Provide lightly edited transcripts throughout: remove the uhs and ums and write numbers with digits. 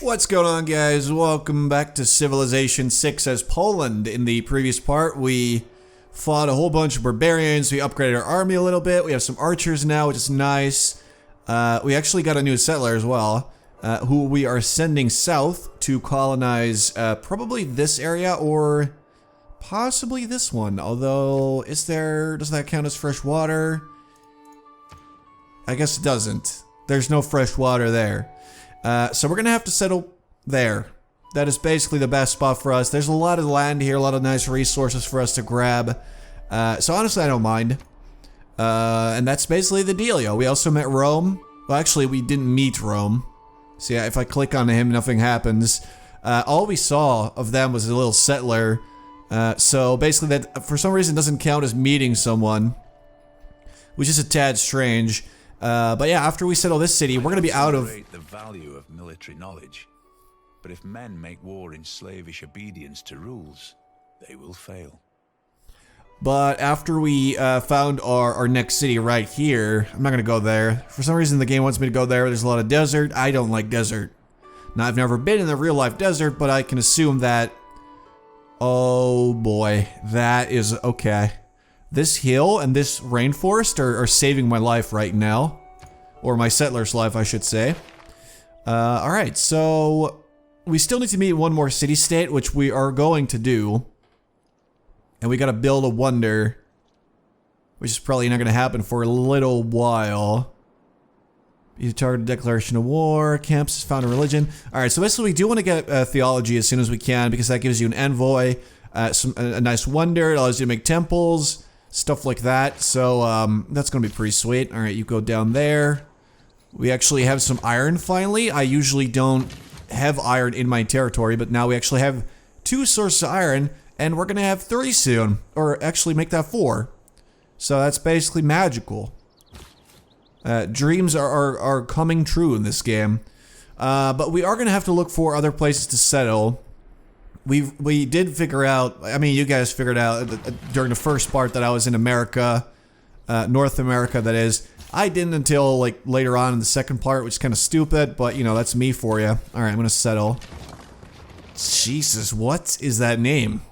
What's going on, guys? Welcome back to Civilization 6 as Poland. In the previous part, we fought a whole bunch of barbarians. We upgraded our army a little bit. We have some archers now, which is nice. We actually got a new settler as well, who we are sending south to colonize probably this area or possibly this one. Although, does that count as fresh water? I guess it doesn't. There's no fresh water there. So we're gonna have to settle there. That is basically the best spot for us. There's a lot of land here, a lot of nice resources for us to grab. So honestly, I don't mind. And that's basically the dealio. We also met Rome. Well, actually, we didn't meet Rome. So yeah, if I click on him, nothing happens. All we saw of them was a little settler. So basically, that for some reason doesn't count as meeting someone, which is a tad strange. But yeah, after we settle this city, we're gonna be out of the value of military knowledge. But if men make war in slavish obedience to rules, they will fail. But after we found our next city right here, I'm not gonna go there. For some reason, the game wants me to go there. There's a lot of desert. I don't like desert. Now, I've never been in the real life desert, but I can assume that. Oh boy, that is okay. This hill and this rainforest are saving my life right now. Or my settler's life, I should say. Alright, so we still need to meet one more city-state, which we are going to do. And we gotta build a wonder, which is probably not gonna happen for a little while. You target a declaration of war, camps has found a religion. Alright, so basically we do want to get theology as soon as we can, because that gives you an envoy, a nice wonder, it allows you to make temples, stuff like that. So that's gonna be pretty sweet. Alright, you go down there. We actually have some iron finally. I usually don't have iron in my territory, but now we actually have 2 sources of iron, and we're gonna have 3 soon. Or actually make that 4. So that's basically magical. Dreams are coming true in this game. But we are gonna have to look for other places to settle. We did figure out, I mean, you guys figured out during the first part that I was in America, North America that is. I didn't until like later on in the second part, which is kind of stupid, but you know, that's me for you. Alright, I'm gonna settle. Jesus, what is that name?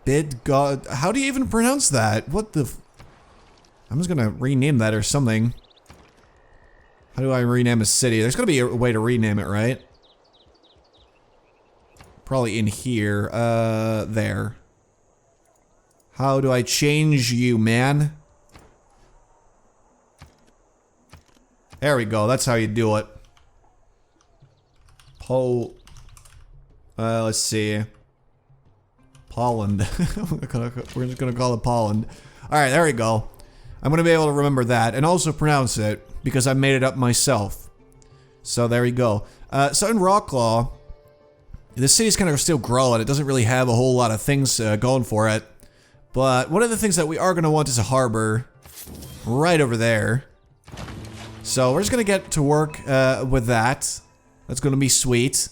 Bid God, how do you even pronounce that? What the I'm just gonna rename that or something. How do I rename a city? There's gotta be a way to rename it, right? Probably in here, there. How do I change you, man? There we go, that's how you do it. Let's see. Polland. We're just gonna call it Polland. Alright, there we go. I'm gonna be able to remember that, and also pronounce it, because I made it up myself. So there we go. So in Rocklaw, the city's kind of still growing. It doesn't really have a whole lot of things going for it. But one of the things that we are gonna want is a harbor right over there. So we're just gonna get to work with that. That's gonna be sweet.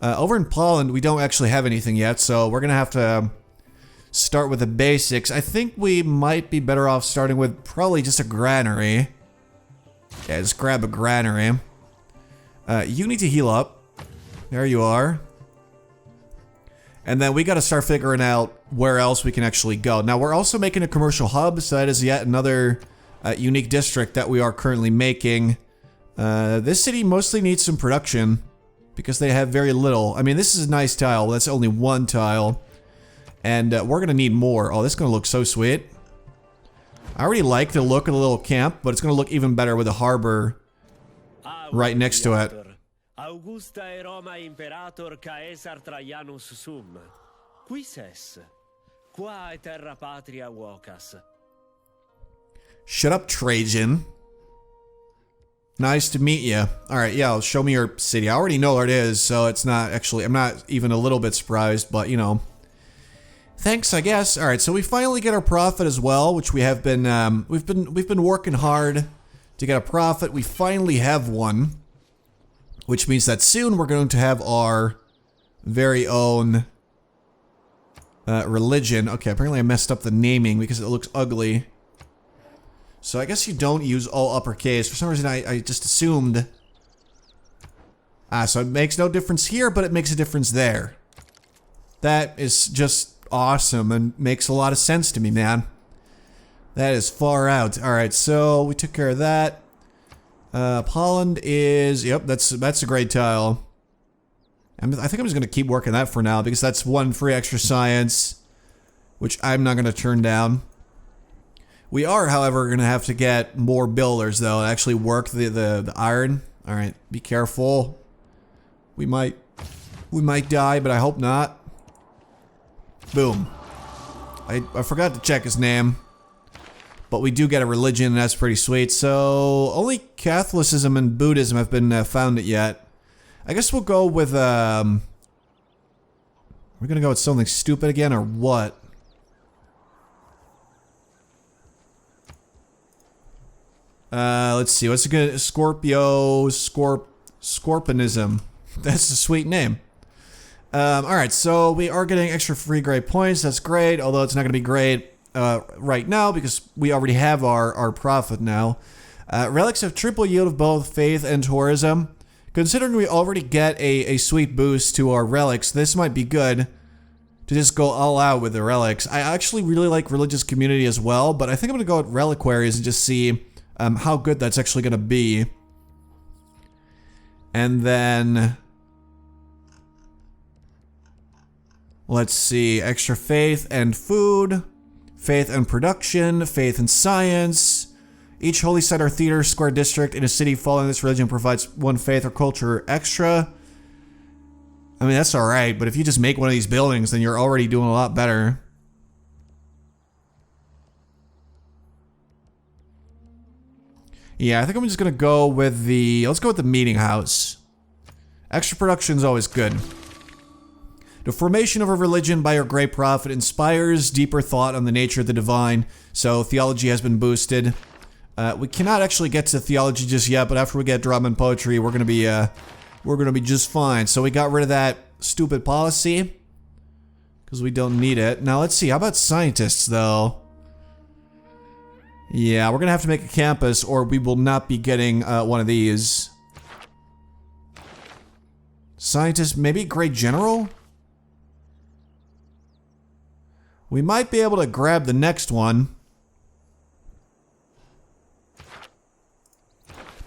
Over in Poland, we don't actually have anything yet, so we're gonna have to start with the basics. I think we might be better off starting with probably just a granary. Yeah, just grab a granary. You need to heal up. There you are. And then we gotta start figuring out where else we can actually go. Now, we're also making a commercial hub, so that is yet another unique district that we are currently making. This city mostly needs some production because they have very little. I mean, this is a nice tile. That's only 1 tile. And we're gonna need more. Oh, this is gonna look so sweet. I already like the look of the little camp, but it's gonna look even better with a harbor right next to it. Augusta e Roma imperator Caesar Traianus sum. Qui ses. Qua e terra patria vocas. Shut up, Trajan. Nice to meet you. Alright, yeah, show me your city. I already know where it is, so it's not actually, I'm not even a little bit surprised, but you know. Thanks, I guess. Alright, so we finally get our profit as well, which we have been, we've been working hard to get a profit. We finally have one, which means that soon we're going to have our very own religion. Okay, apparently I messed up the naming because it looks ugly. So I guess you don't use all uppercase. For some reason I just assumed So it makes no difference here, but it makes a difference there. That is just awesome and makes a lot of sense to me, man. That is far out. Alright, so we took care of that. Polland is... Yep, that's a great tile. I think I'm just going to keep working that for now because that's one free extra science, which I'm not going to turn down. We are, however, going to have to get more builders, though, and actually work the iron. Alright, be careful. We might die, but I hope not. Boom. I forgot to check his name. But we do get a religion, and that's pretty sweet. So, only Catholicism and Buddhism have been founded yet. I guess we'll go with, we're gonna go with something stupid again, or what? Let's see, what's a good... Scorpionism. That's a sweet name. Alright, so we are getting extra free grade points, that's great, although it's not gonna be great right now because we already have our profit now. Relics have triple yield of both faith and tourism. Considering we already get a sweet boost to our relics, this might be good to just go all out with the relics. I actually really like religious community as well, but I think I'm gonna go with reliquaries and just see how good that's actually gonna be. And then... let's see, extra faith and food, faith and production, faith and science. Each holy site or theater, square district in a city following this religion provides one faith or culture extra. I mean, that's alright, but if you just make one of these buildings, then you're already doing a lot better. Yeah, I think I'm just gonna go with the... let's go with the meeting house. Extra production is always good. The formation of a religion by our great prophet inspires deeper thought on the nature of the divine, so theology has been boosted. We cannot actually get to theology just yet, but after we get drama and poetry, we're gonna be just fine. So we got rid of that stupid policy because we don't need it. Now let's see. How about scientists, though? Yeah, we're gonna have to make a campus, or we will not be getting one of these. Scientist, maybe grade general. We might be able to grab the next one.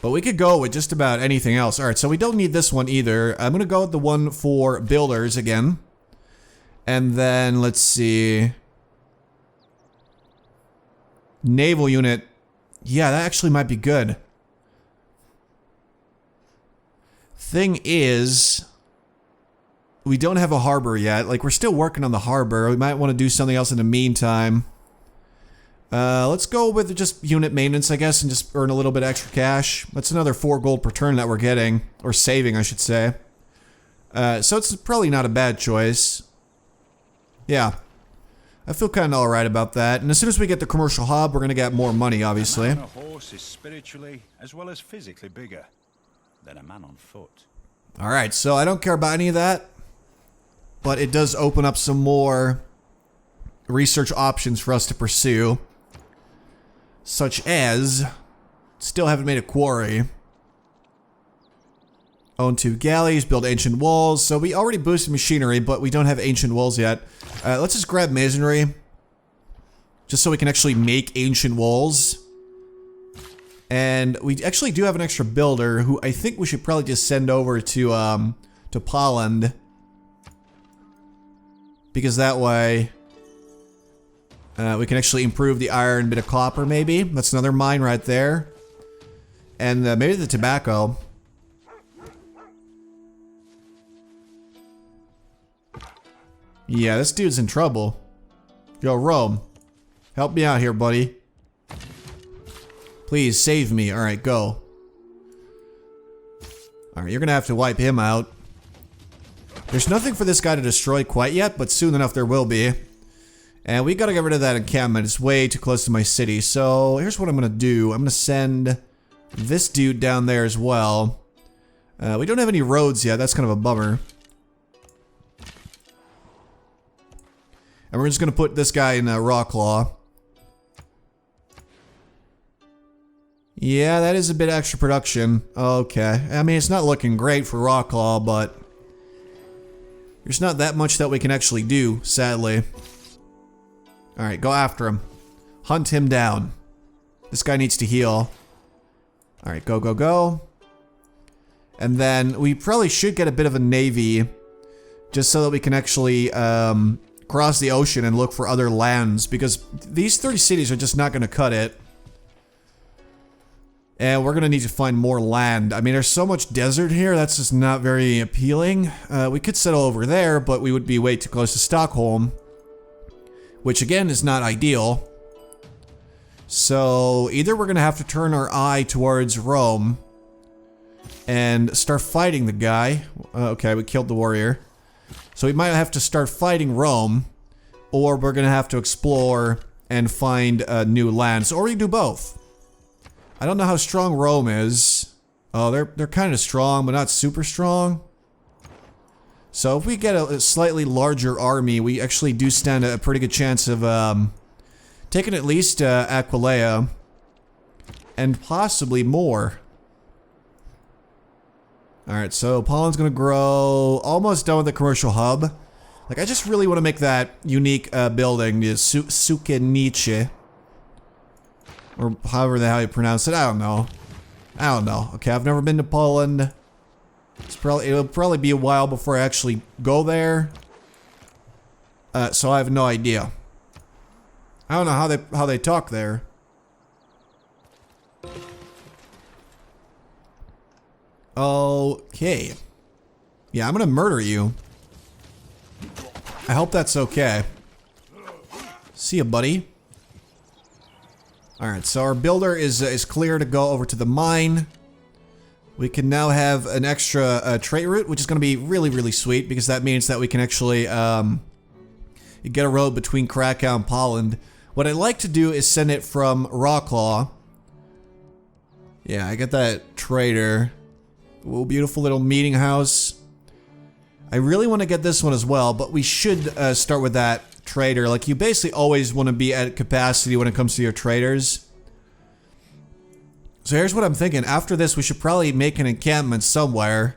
But we could go with just about anything else. Alright, so we don't need this one either. I'm gonna go with the one for builders again. And then, let's see... naval unit. Yeah, that actually might be good. Thing is... we don't have a harbor yet. Like, we're still working on the harbor. We might want to do something else in the meantime. Let's go with just unit maintenance, I guess, and just earn a little bit extra cash. That's another 4 gold per turn that we're getting. Or saving, I should say. So it's probably not a bad choice. Yeah. I feel kind of alright about that. And as soon as we get the commercial hub, we're going to get more money, obviously. A man on a horse is spiritually as well as physically bigger than a man on foot. Alright, so I don't care about any of that. But it does open up some more research options for us to pursue. Such as... still haven't made a quarry. Own 2 galleys, build ancient walls. So we already boosted machinery, but we don't have ancient walls yet. Let's just grab masonry. Just so we can actually make ancient walls. And we actually do have an extra builder who I think we should probably just send over to Polland. Because that way, we can actually improve the iron, bit of copper maybe. That's another mine right there. And maybe the tobacco. Yeah, this dude's in trouble. Yo, Rome. Help me out here, buddy. Please, save me. Alright, go. Alright, you're gonna have to wipe him out. There's nothing for this guy to destroy quite yet, but soon enough there will be. And we gotta get rid of that encampment. It's way too close to my city. So here's what I'm gonna do. I'm gonna send this dude down there as well. We don't have any roads yet. That's kind of a bummer. And we're just gonna put this guy in Rawclaw. Yeah, that is a bit extra production. Okay. I mean, it's not looking great for Rocklaw, but there's not that much that we can actually do, sadly. Alright, go after him. Hunt him down. This guy needs to heal. Alright, go, go, go. And then we probably should get a bit of a navy, just so that we can actually cross the ocean and look for other lands, because these 30 cities are just not going to cut it. And we're going to need to find more land. I mean, there's so much desert here, that's just not very appealing. We could settle over there, but we would be way too close to Stockholm, which again is not ideal. So either we're going to have to turn our eye towards Rome and start fighting the guy. Okay, we killed the warrior. So we might have to start fighting Rome, or we're going to have to explore and find new lands, or we do both. I don't know how strong Rome is. Oh, they're kind of strong, but not super strong. So if we get a slightly larger army, we actually do stand a pretty good chance of taking at least Aquileia, and possibly more. Alright, so Polland's gonna grow. Almost done with the commercial hub. Like, I just really want to make that unique building, the Sukenice. Or however the hell you pronounce it, I don't know. I don't know. Okay, I've never been to Poland. It'll probably be a while before I actually go there. So I have no idea. I don't know how they talk there. Okay. Yeah, I'm gonna murder you. I hope that's okay. See ya, buddy. Alright, so our builder is clear to go over to the mine. We can now have an extra trade route, which is going to be really, really sweet, because that means that we can actually get a road between Krakow and Polland. What I'd like to do is send it from Rocklaw. Yeah, I got that trader. Ooh, beautiful little meeting house. I really want to get this one as well, but we should start with that trader. Like, you basically always want to be at capacity when it comes to your traders. So here's what I'm thinking. After this, we should probably make an encampment somewhere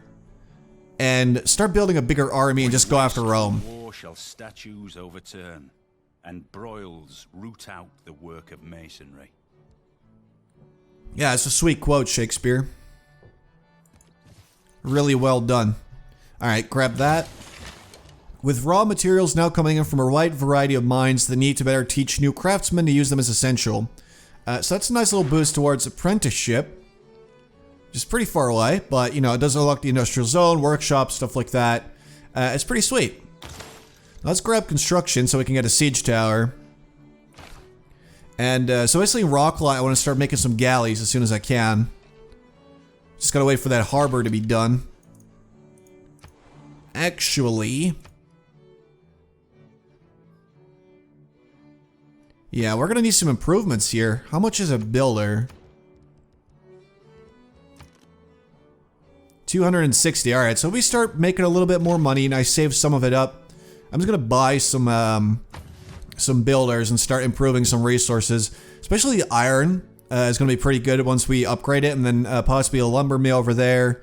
and start building a bigger army and just go after Rome. War shall statues overturn, and broils root out the work of masonry. Yeah, it's a sweet quote, Shakespeare. Really well done. Alright, grab that. With raw materials now coming in from a wide variety of mines, the need to better teach new craftsmen to use them is essential. So that's a nice little boost towards apprenticeship. Which is pretty far away, but you know, it does unlock the industrial zone, workshop, stuff like that. It's pretty sweet. Now let's grab construction so we can get a siege tower. And so basically in Rocklaw, I want to start making some galleys as soon as I can. Just gotta wait for that harbor to be done. Actually, yeah, we're gonna need some improvements here. How much is a builder? 260. Alright, so we start making a little bit more money and I save some of it up. I'm just gonna buy some builders and start improving some resources. Especially the iron is gonna be pretty good once we upgrade it, and then possibly a lumber mill over there.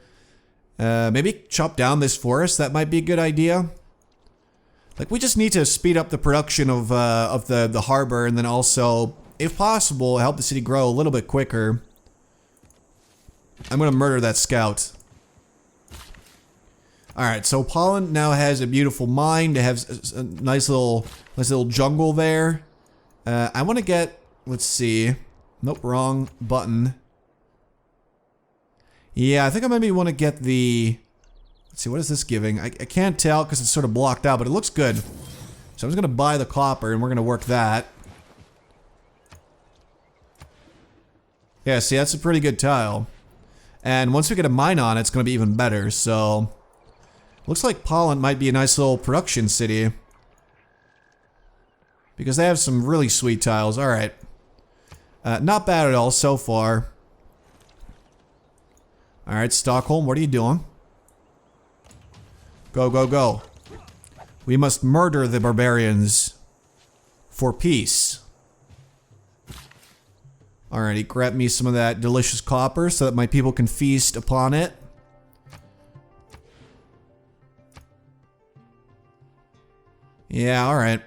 Maybe chop down this forest, that might be a good idea. Like, we just need to speed up the production of the harbor, and then also, if possible, help the city grow a little bit quicker. I'm gonna murder that scout. Alright, so Polland now has a beautiful mine. They have a nice little jungle there. I want to get, let's see. Nope, wrong button. Yeah, I think I maybe want to get the... Let's see, what is this giving? I can't tell because it's sort of blocked out, but it looks good. So I'm just going to buy the copper and we're going to work that. Yeah, see, that's a pretty good tile. And once we get a mine on it, it's going to be even better, so... Looks like Polland might be a nice little production city. Because they have some really sweet tiles. Alright. Not bad at all so far. Alright, Stockholm, what are you doing? Go, go, go. We must murder the barbarians for peace. Alrighty, grab me some of that delicious copper so that my people can feast upon it. Yeah, alright.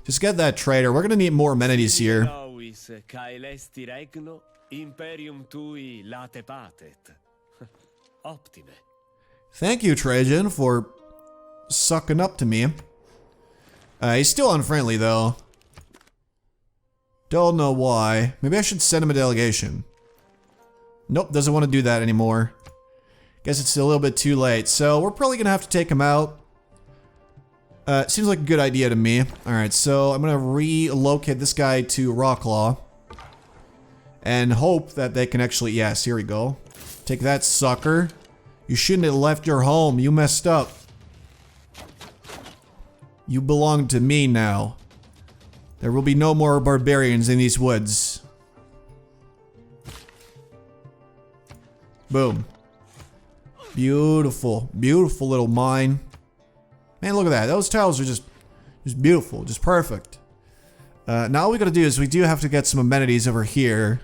Just get that trader. We're gonna need more amenities here. Thank you, Trajan, for sucking up to me. He's still unfriendly, though. Don't know why. Maybe I should send him a delegation. Nope, doesn't want to do that anymore. Guess it's a little bit too late. So we're probably gonna have to take him out. Seems like a good idea to me. Alright, so I'm gonna relocate this guy to Rocklaw. And hope that they can actually... Yes, here we go. Take that, sucker. You shouldn't have left your home. You messed up. You belong to me now. There will be no more barbarians in these woods. Boom. Beautiful. Beautiful little mine. Man, look at that. Those tiles are just beautiful. Just perfect. Now all we gotta do is we do have to get some amenities over here.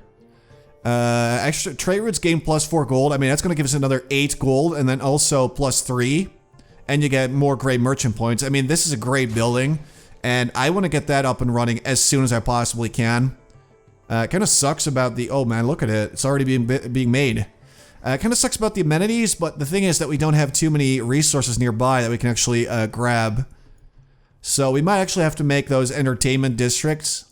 Extra trade routes gain +4 gold. I mean, that's gonna give us another 8 gold and then also +3. And you get more great merchant points. I mean, this is a great building. And I want to get that up and running as soon as I possibly can. It kind of sucks about the... Oh man, look at it. It's already being made. It kind of sucks about the amenities, but the thing is that we don't have too many resources nearby that we can actually grab. So we might actually have to make those entertainment districts.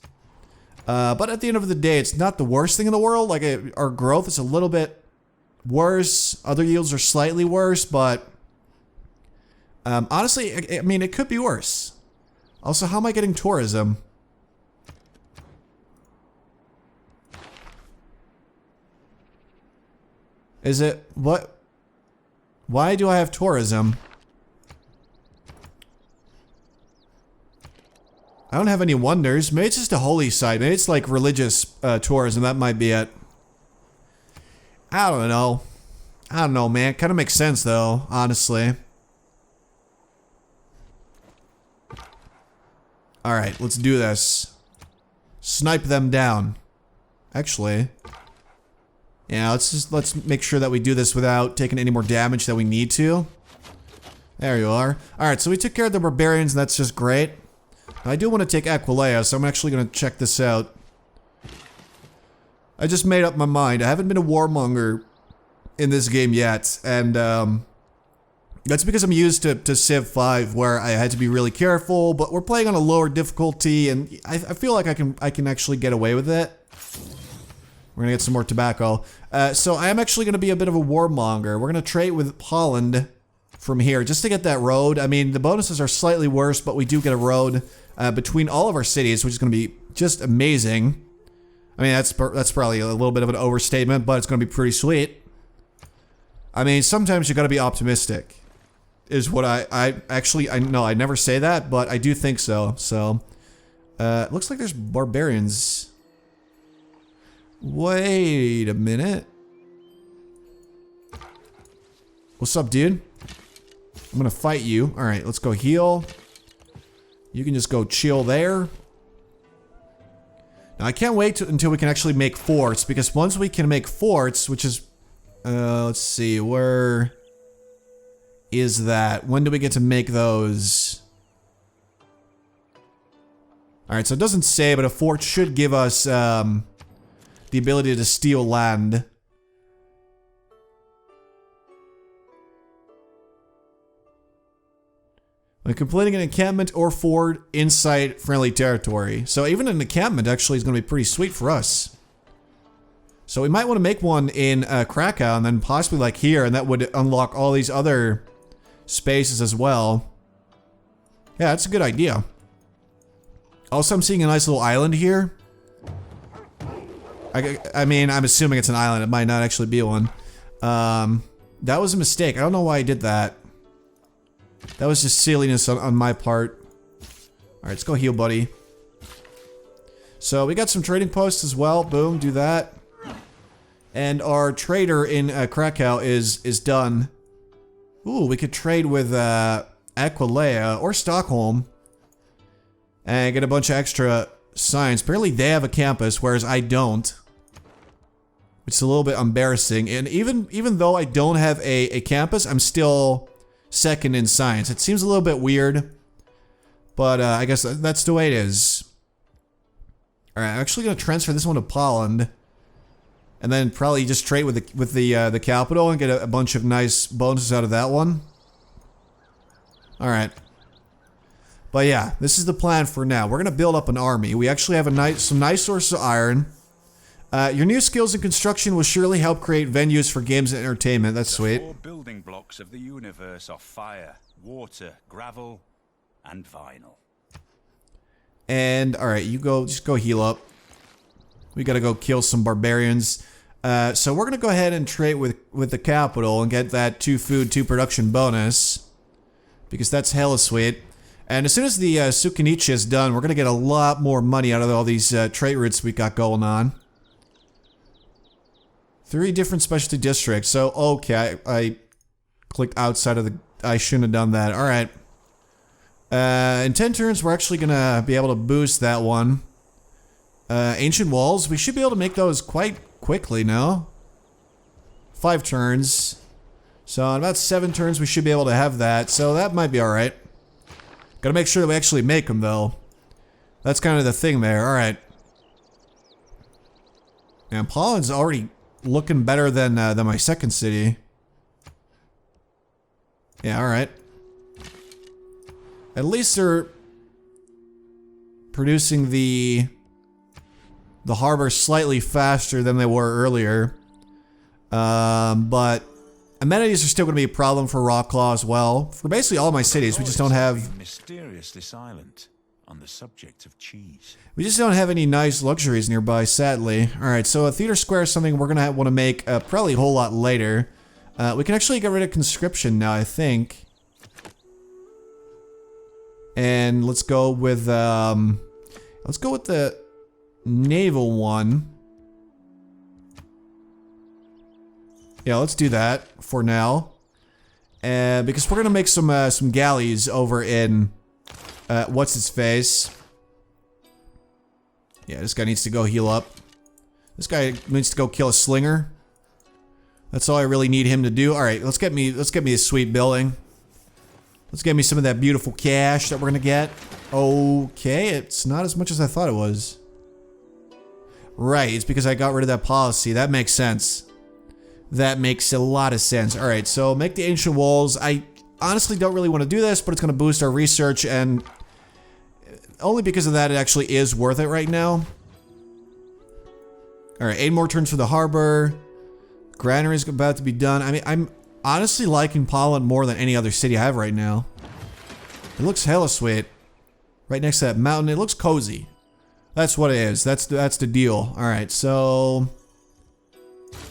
But at the end of the day, it's not the worst thing in the world. Like, our growth is a little bit worse. Other yields are slightly worse, but... honestly, I mean, it could be worse. Also, how am I getting tourism? Is it... What? Why do I have tourism? I don't have any wonders. Maybe it's just a holy site. Maybe it's like religious tourism. That might be it. I don't know. I don't know, man. Kind of makes sense, though, honestly. Alright, let's do this. Snipe them down. Actually. Yeah, let's make sure that we do this without taking any more damage than we need to. There you are. Alright, so we took care of the barbarians, and that's just great. I do want to take Aquileia, so I'm actually going to check this out. I just made up my mind. I haven't been a warmonger in this game yet, and that's because I'm used to Civ 5, where I had to be really careful, but we're playing on a lower difficulty, and I feel like I can actually get away with it. We're gonna get some more tobacco. So I am actually gonna be a bit of a warmonger. We're gonna trade with Polland from here, just to get that road. I mean, the bonuses are slightly worse, but we do get a road between all of our cities, which is gonna be just amazing. I mean, that's probably a little bit of an overstatement, but it's gonna be pretty sweet. I mean, sometimes you gotta be optimistic. Is what I know I never say that, but I do think so. So, looks like there's barbarians. Wait a minute. What's up, dude? I'm gonna fight you. All right, let's go heal. You can just go chill there. Now, I can't wait until we can actually make forts, because once we can make forts, which is, let's see, where is that? When do we get to make those? Alright, so it doesn't say, but a fort should give us the ability to steal land. When completing an encampment or fort inside friendly territory. So even an encampment actually is going to be pretty sweet for us. So we might want to make one in Krakow and then possibly like here, and that would unlock all these other spaces as well. Yeah, that's a good idea. Also, I'm seeing a nice little island here. I mean, I'm assuming it's an island. It might not actually be one. That was a mistake. I don't know why I did that. That was just silliness on my part. Alright, let's go heal, buddy. So, we got some trading posts as well. Boom, do that. And our trader in Krakow is done. Ooh, we could trade with Aquileia or Stockholm. And get a bunch of extra science. Apparently they have a campus, whereas I don't. It's a little bit embarrassing. And even though I don't have a campus, I'm still second in science. It seems a little bit weird, but I guess that's the way it is. Alright, I'm actually going to transfer this one to Polland. And then probably just trade with the capital and get a bunch of nice bonuses out of that one. Alright. But yeah, this is the plan for now. We're going to build up an army. We actually have some nice sources of iron. Your new skills in construction will surely help create venues for games and entertainment. That's sweet. The 4 building blocks of the universe are fire, water, gravel, and vinyl. And alright, you just go heal up. We gotta go kill some barbarians. So we're gonna go ahead and trade with the capital and get that 2 food, 2 production bonus. Because that's hella sweet. And as soon as the Sukanichi is done, we're gonna get a lot more money out of all these trade routes we got going on. 3 different specialty districts. So, okay, I clicked outside of the... I shouldn't have done that. Alright. In 10 turns, we're actually gonna be able to boost that one. Ancient walls, we should be able to make those quite quickly, no? 5 turns. So in about 7 turns, we should be able to have that. So that might be alright. Gotta make sure that we actually make them, though. That's kind of the thing there. Alright. And Polland's already looking better than my second city. Yeah, alright. At least they're producing the harbor slightly faster than they were earlier. But amenities are still going to be a problem for Rawclaw as well. For basically all my cities, we just don't have... mysteriously silent on the subject of cheese. We just don't have any nice luxuries nearby, sadly. Alright, so a theater square is something we're going to want to make probably a whole lot later. We can actually get rid of conscription now, I think. And let's go with the naval one. Yeah, let's do that for now. Because we're gonna make some galleys over in what's his face. Yeah, this guy needs to go heal up. This guy needs to go kill a slinger. That's all I really need him to do. All right, let's get me a sweet building. Let's get me some of that beautiful cash that we're gonna get. Okay, it's not as much as I thought it was. Right, it's because I got rid of that policy. That makes sense. That makes a lot of sense. Alright, so make the ancient walls. I honestly don't really want to do this, but it's gonna boost our research, and only because of that it actually is worth it right now. Alright, 8 more turns for the harbor. Granary is about to be done. I mean, I'm honestly liking Polland more than any other city I have right now. It looks hella sweet. Right next to that mountain. It looks cozy. That's what it is. That's the deal. Alright, so...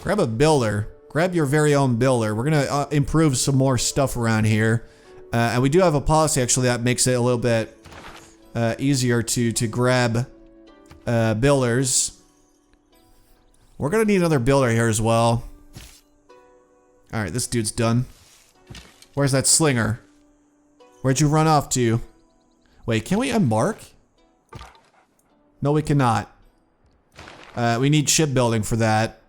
grab a builder. Grab your very own builder. We're gonna improve some more stuff around here. And we do have a policy, actually, that makes it a little bit easier to grab builders. We're gonna need another builder here as well. Alright, this dude's done. Where's that slinger? Where'd you run off to? Wait, can we embark? No, we cannot. We need shipbuilding for that.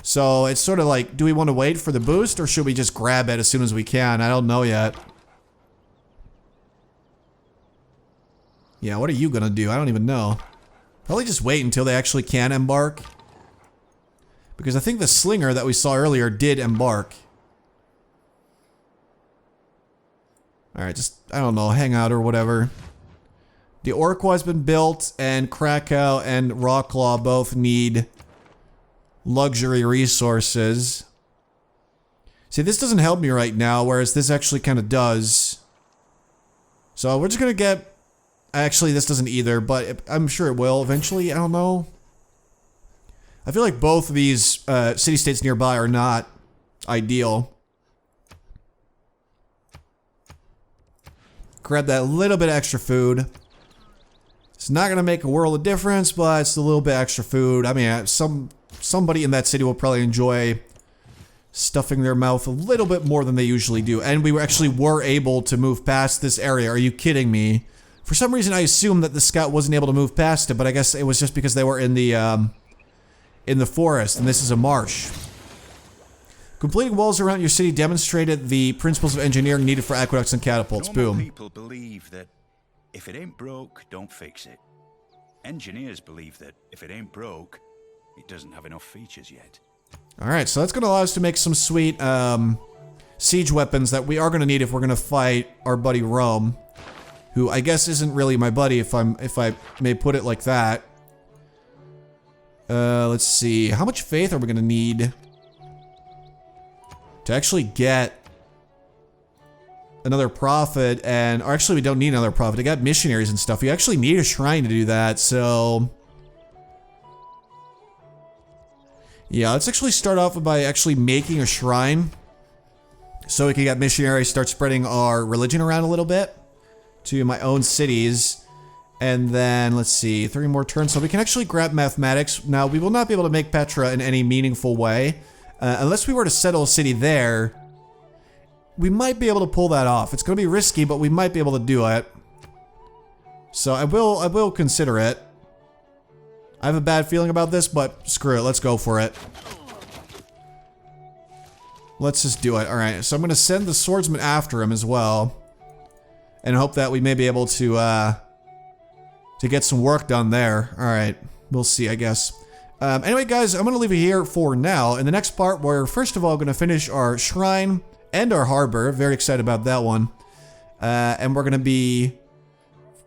So, it's sort of like, do we want to wait for the boost, or should we just grab it as soon as we can? I don't know yet. Yeah, what are you gonna do? I don't even know. Probably just wait until they actually can embark. Because I think the slinger that we saw earlier did embark. Alright, just, I don't know, hang out or whatever. The Orqua has been built, and Krakow and Rawclaw both need luxury resources. See, this doesn't help me right now, whereas this actually kind of does. So we're just gonna get... Actually, this doesn't either, but I'm sure it will eventually. I don't know. I feel like both of these city-states nearby are not ideal. Grab that little bit of extra food. It's not gonna make a world of difference, but it's a little bit extra food. I mean, somebody in that city will probably enjoy stuffing their mouth a little bit more than they usually do. And we actually were able to move past this area. Are you kidding me? For some reason, I assumed that the scout wasn't able to move past it, but I guess it was just because they were in the forest, and this is a marsh. Completing walls around your city demonstrated the principles of engineering needed for aqueducts and catapults. Normal Boom. people believe that if it ain't broke, don't fix it. Engineers believe that if it ain't broke, it doesn't have enough features yet. Alright, so that's going to allow us to make some sweet siege weapons that we are going to need if we're going to fight our buddy Rome, who I guess isn't really my buddy if I may put it like that. Let's see. How much faith are we going to need to actually get another prophet? And or actually, we don't need another prophet. I got missionaries and stuff. We actually need a shrine to do that, so yeah, let's actually start off by actually making a shrine so we can get missionaries, start spreading our religion around a little bit to my own cities. And then, let's see, 3 more turns. So we can actually grab mathematics. Now, we will not be able to make Petra in any meaningful way. Unless we were to settle a city there, we might be able to pull that off. It's going to be risky, but we might be able to do it. So I will consider it. I have a bad feeling about this, but screw it. Let's go for it. Let's just do it. Alright, so I'm going to send the swordsman after him as well. And hope that we may be able to get some work done there. Alright, we'll see, I guess. Anyway, guys, I'm going to leave it here for now. In the next part, we're first of all going to finish our shrine and our harbor. Very excited about that one. And we're going to be,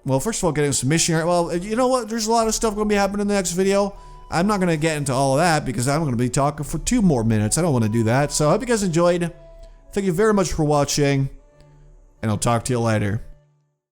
well, first of all, getting some missionary. Well, you know what? There's a lot of stuff going to be happening in the next video. I'm not going to get into all of that because I'm going to be talking for 2 more minutes. I don't want to do that. So I hope you guys enjoyed. Thank you very much for watching. And I'll talk to you later.